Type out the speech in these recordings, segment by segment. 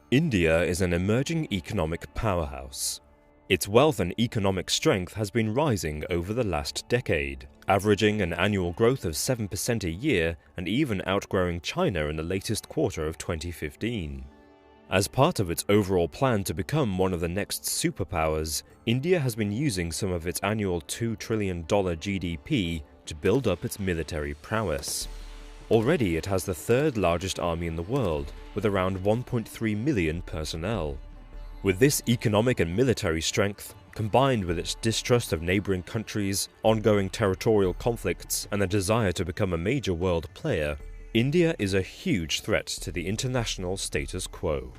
India is an emerging economic powerhouse. Its wealth and economic strength has been rising over the last decade, averaging an annual growth of 7% a year and even outgrowing China in the latest quarter of 2015. As part of its overall plan to become one of the next superpowers, India has been using some of its annual $2 trillion GDP to build up its military prowess. Already it has the third largest army in the world, with around 1.3 million personnel. With this economic and military strength, combined with its distrust of neighbouring countries, ongoing territorial conflicts, and a desire to become a major world player, India is a huge threat to the international status quo.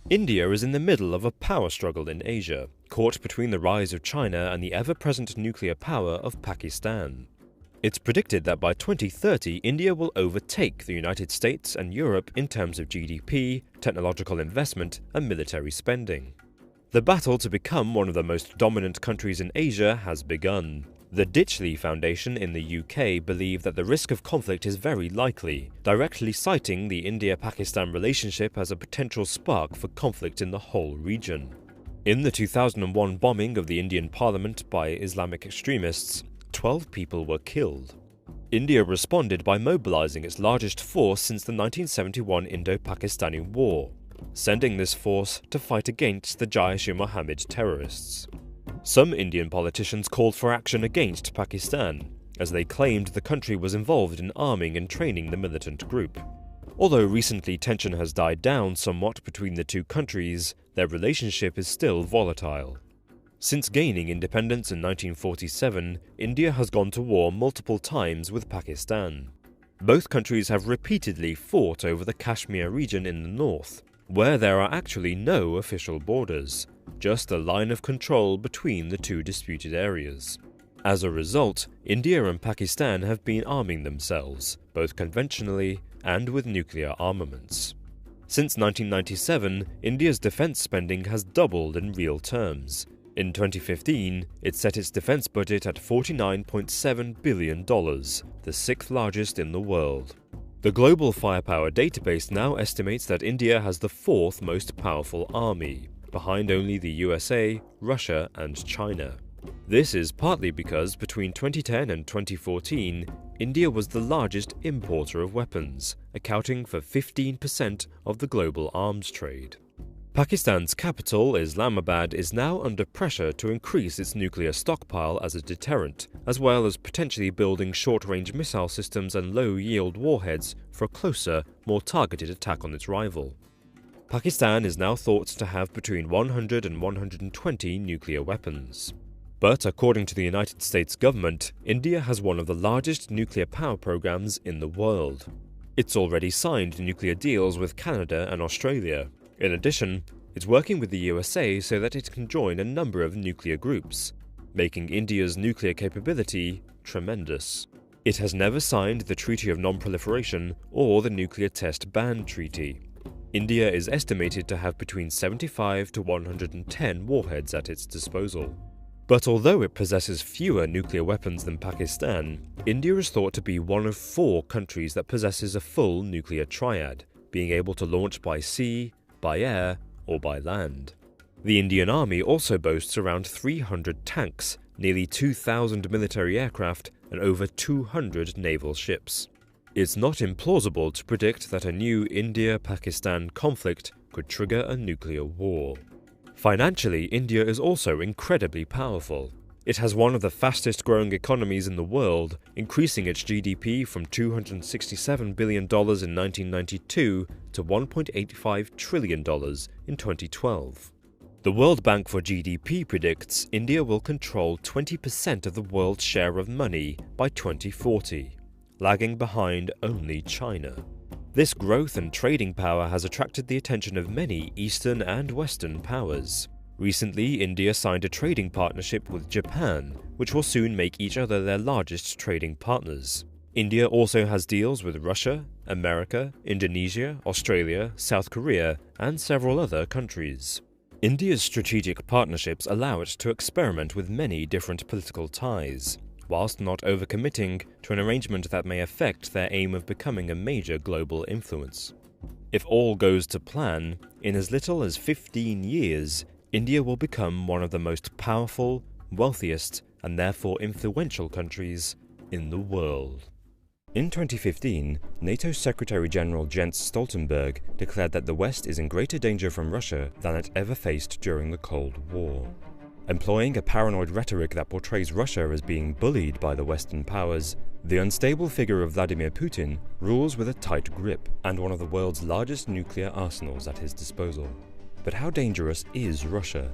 India is in the middle of a power struggle in Asia, caught between the rise of China and the ever-present nuclear power of Pakistan. It's predicted that by 2030, India will overtake the United States and Europe in terms of GDP, technological investment, and military spending. The battle to become one of the most dominant countries in Asia has begun. The Ditchley Foundation in the UK believe that the risk of conflict is very likely, directly citing the India-Pakistan relationship as a potential spark for conflict in the whole region. In the 2001 bombing of the Indian parliament by Islamic extremists, 12 people were killed. India responded by mobilizing its largest force since the 1971 Indo-Pakistani War, sending this force to fight against the Jaish-e-Mohammed terrorists. Some Indian politicians called for action against Pakistan, as they claimed the country was involved in arming and training the militant group. Although recently tension has died down somewhat between the two countries, their relationship is still volatile. Since gaining independence in 1947, India has gone to war multiple times with Pakistan. Both countries have repeatedly fought over the Kashmir region in the north, where there are actually no official borders, just a line of control between the two disputed areas. As a result, India and Pakistan have been arming themselves, both conventionally and with nuclear armaments. Since 1997, India's defense spending has doubled in real terms. In 2015, it set its defense budget at $49.7 billion, the sixth largest in the world. The Global Firepower Database now estimates that India has the fourth most powerful army, behind only the USA, Russia, and China. This is partly because between 2010 and 2014, India was the largest importer of weapons, accounting for 15% of the global arms trade. Pakistan's capital, Islamabad, is now under pressure to increase its nuclear stockpile as a deterrent, as well as potentially building short-range missile systems and low-yield warheads for a closer, more targeted attack on its rival. Pakistan is now thought to have between 100 and 120 nuclear weapons. But according to the United States government, India has one of the largest nuclear power programs in the world. It's already signed nuclear deals with Canada and Australia. In addition, it's working with the USA so that it can join a number of nuclear groups, making India's nuclear capability tremendous. It has never signed the Treaty of Non-Proliferation or the Nuclear Test Ban Treaty. India is estimated to have between 75 to 110 warheads at its disposal. But although it possesses fewer nuclear weapons than Pakistan, India is thought to be one of 4 countries that possesses a full nuclear triad, being able to launch by sea, by air, or by land. The Indian Army also boasts around 300 tanks, nearly 2,000 military aircraft, and over 200 naval ships. It's not implausible to predict that a new India-Pakistan conflict could trigger a nuclear war. Financially, India is also incredibly powerful. It has one of the fastest-growing economies in the world, increasing its GDP from $267 billion in 1992 to $1.85 trillion in 2012. The World Bank for GDP predicts India will control 20% of the world's share of money by 2040, lagging behind only China. This growth and trading power has attracted the attention of many Eastern and Western powers. Recently, India signed a trading partnership with Japan, which will soon make each other their largest trading partners. India also has deals with Russia, America, Indonesia, Australia, South Korea, and several other countries. India's strategic partnerships allow it to experiment with many different political ties. whilst not overcommitting to an arrangement that may affect their aim of becoming a major global influence. If all goes to plan, in as little as 15 years, India will become one of the most powerful, wealthiest, and therefore influential countries in the world. In 2015, NATO Secretary-General Jens Stoltenberg declared that the West is in greater danger from Russia than it ever faced during the Cold War. Employing a paranoid rhetoric that portrays Russia as being bullied by the Western powers, the unstable figure of Vladimir Putin rules with a tight grip and one of the world's largest nuclear arsenals at his disposal. But how dangerous is Russia?